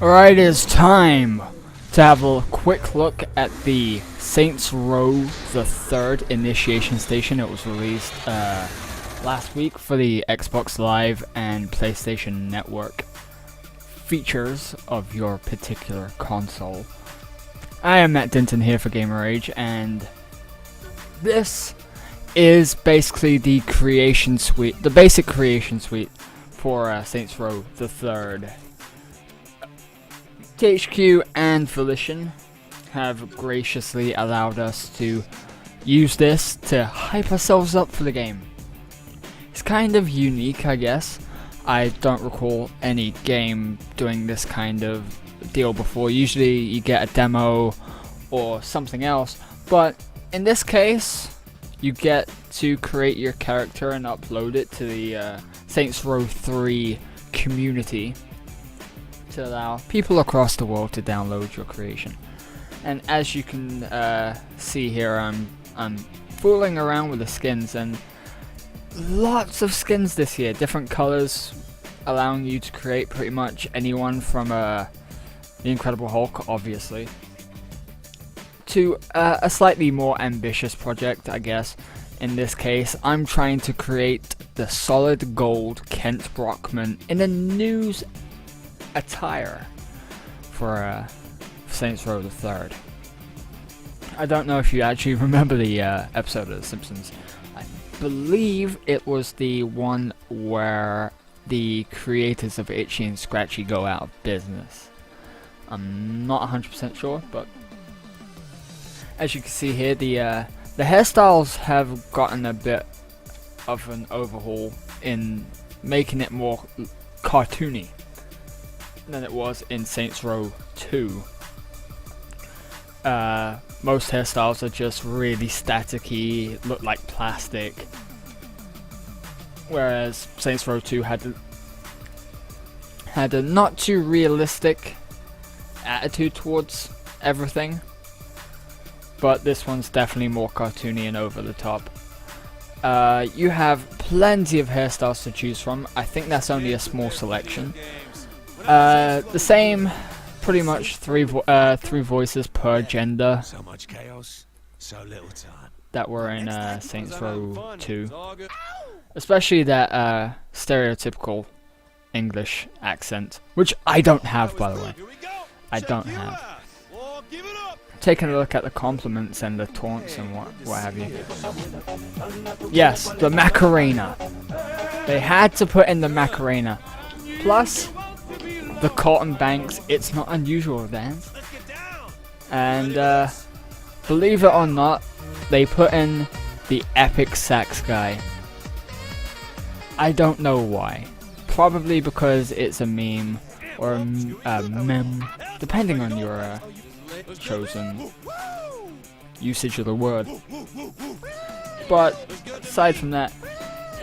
Alright, it is time to have a quick look at the Saints Row the 3rd Initiation Station. It was released last week for the Xbox Live and PlayStation Network features of your particular console. I am Matt Denton here for GamerRAGE, and this is basically the creation suite, the basic creation suite for Saints Row the 3rd. THQ and Volition have graciously allowed us to use this to hype ourselves up for the game. It's kind of unique, I guess. I don't recall any game doing this kind of deal before. Usually you get a demo or something else, but in this case you get to create your character and upload it to the Saints Row 3 community to allow people across the world to download your creation. And as you can see here, I'm fooling around with the skins, and lots of skins this year, different colors, allowing you to create pretty much anyone from the Incredible Hulk, obviously, to a slightly more ambitious project, I guess. In this case, I'm trying to create the solid gold Kent Brockman in a news attire for Saints Row the 3rd. I don't know if you actually remember the episode of The Simpsons. I believe it was the one where the creators of Itchy and Scratchy go out of business. I'm not 100% sure, but as you can see here, the hairstyles have gotten a bit of an overhaul in making it more cartoony than it was in Saints Row 2. Most hairstyles are just really staticky, look like plastic, whereas Saints Row 2 had a not too realistic attitude towards everything, but this one's definitely more cartoony and over the top. You have plenty of hairstyles to choose from. I think that's only a small selection. The same, pretty much three voices per gender. So much chaos, so little time. That were in Saints Row 2, especially that stereotypical English accent, which I don't have, by the way. I don't have. Taking a look at the compliments and the taunts and what have you. Yes, the Macarena. They had to put in the Macarena. Plus the Cotton Banks, it's not unusual dance. And believe it or not, they put in the epic sax guy. I don't know why. Probably because it's a meme or a meme, depending on your chosen usage of the word. But aside from that,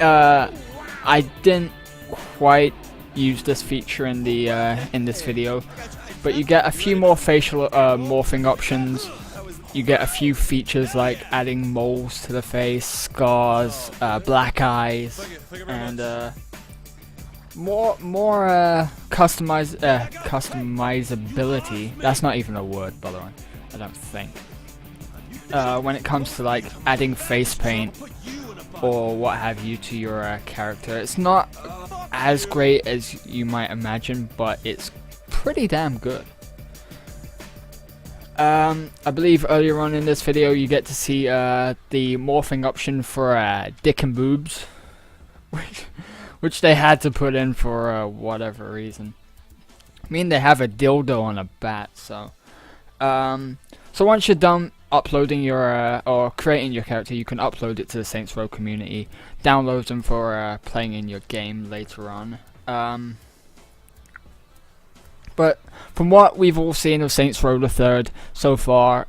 I didn't quite use this feature in the in this video, but you get a few more facial morphing options. You get a few features like adding moles to the face, scars, black eyes, and more customizability. That's not even a word, by the way, I don't think. When it comes to like adding face paint or what have you to your character, it's not as great as you might imagine, but it's pretty damn good. I believe earlier on in this video you get to see the morphing option for dick and boobs, which they had to put in for whatever reason. I mean, they have a dildo on a bat, so so once you're done uploading your or creating your character, you can upload it to the Saints Row community, download them for playing in your game later on. But from what we've all seen of Saints Row the 3rd so far,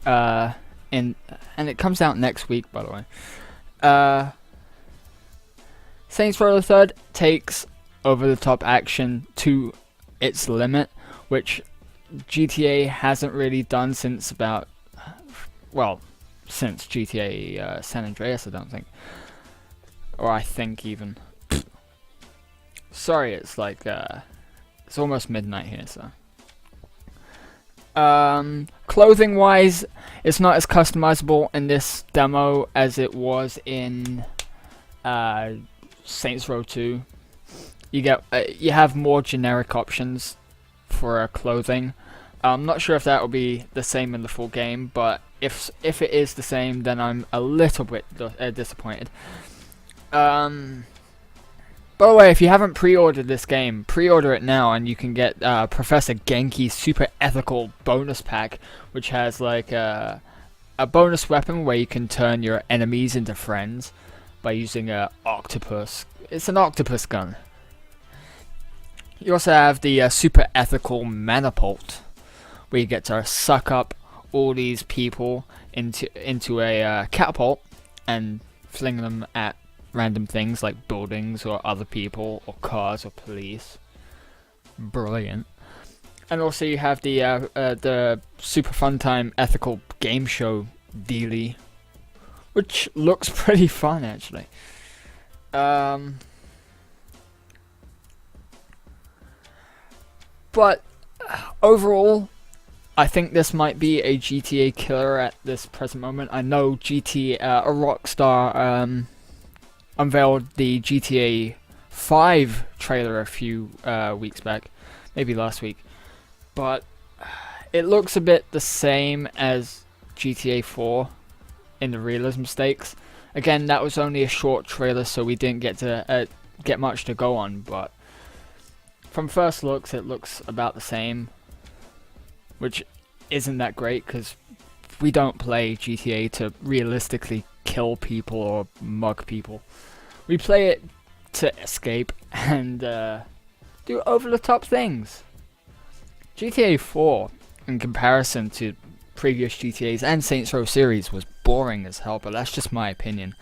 and it comes out next week, by the way, Saints Row the 3rd takes over-the-top action to its limit, which GTA hasn't really done since about, well, since GTA San Andreas, I don't think. Or I think even. Sorry, it's like, it's almost midnight here, so. Clothing wise, it's not as customizable in this demo as it was in Saints Row 2. You have more generic options for clothing. I'm not sure if that will be the same in the full game, but if it is the same, then I'm a little bit disappointed. By the way, if you haven't pre-ordered this game, pre-order it now, and you can get Professor Genki's Super Ethical Bonus Pack, which has like a bonus weapon where you can turn your enemies into friends by using an octopus. It's an octopus gun. You also have the Super Ethical Manapult, where you get to suck up all these people into a catapult and fling them at random things like buildings or other people or cars or police. Brilliant. And also you have the Super Fun Time Ethical Game Show dealie, which looks pretty fun actually. But overall, I think this might be a GTA killer at this present moment. I know Rockstar unveiled the GTA 5 trailer a few weeks back, maybe last week, but it looks a bit the same as GTA 4 in the realism stakes. Again, that was only a short trailer, so we didn't get to get much to go on, but from first looks, it looks about the same, which isn't that great because we don't play GTA to realistically kill people or mug people. We play it to escape and do over-the-top things. GTA 4, in comparison to previous GTAs and Saints Row series, was boring as hell, but that's just my opinion.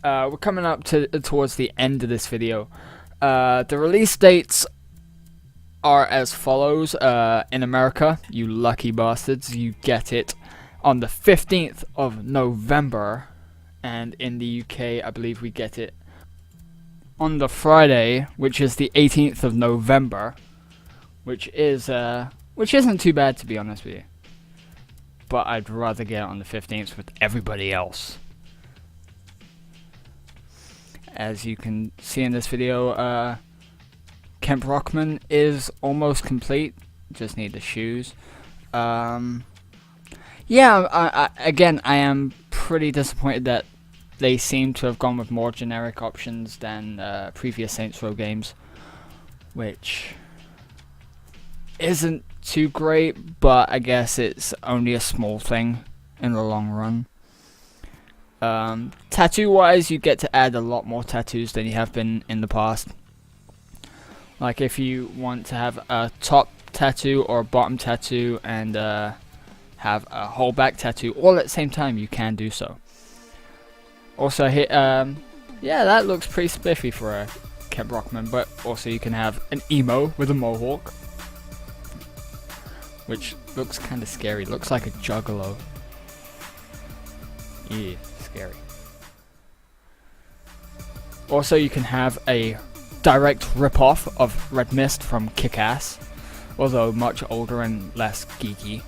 We're coming up towards the end of this video. The release dates are as follows. In America, you lucky bastards, you get it on the 15th of November. And in the UK, I believe we get it on the Friday, which is the 18th of November, which isn't too bad, to be honest with you. But I'd rather get it on the 15th with everybody else. As you can see in this video, Camp Rockman is almost complete. Just need the shoes. Yeah, again, I am pretty disappointed that they seem to have gone with more generic options than previous Saints Row games, which isn't too great, but I guess it's only a small thing in the long run. Tattoo wise, you get to add a lot more tattoos than you have been in the past. Like if you want to have a top tattoo or a bottom tattoo and have a whole back tattoo all at the same time, you can do so. Also hit yeah, that looks pretty spiffy for a Camp Rockman, but also you can have an emo with a mohawk, which looks kind of scary. Looks like a juggalo. Yeah, scary. Also, you can have a direct rip-off of Red Mist from Kick-Ass, although much older and less geeky.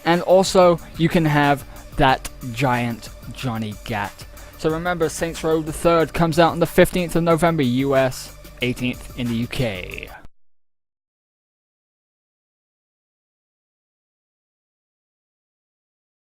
And also, you can have that giant Johnny Gat. So remember, Saints Row the 3rd comes out on the 15th of November, US, 18th in the UK.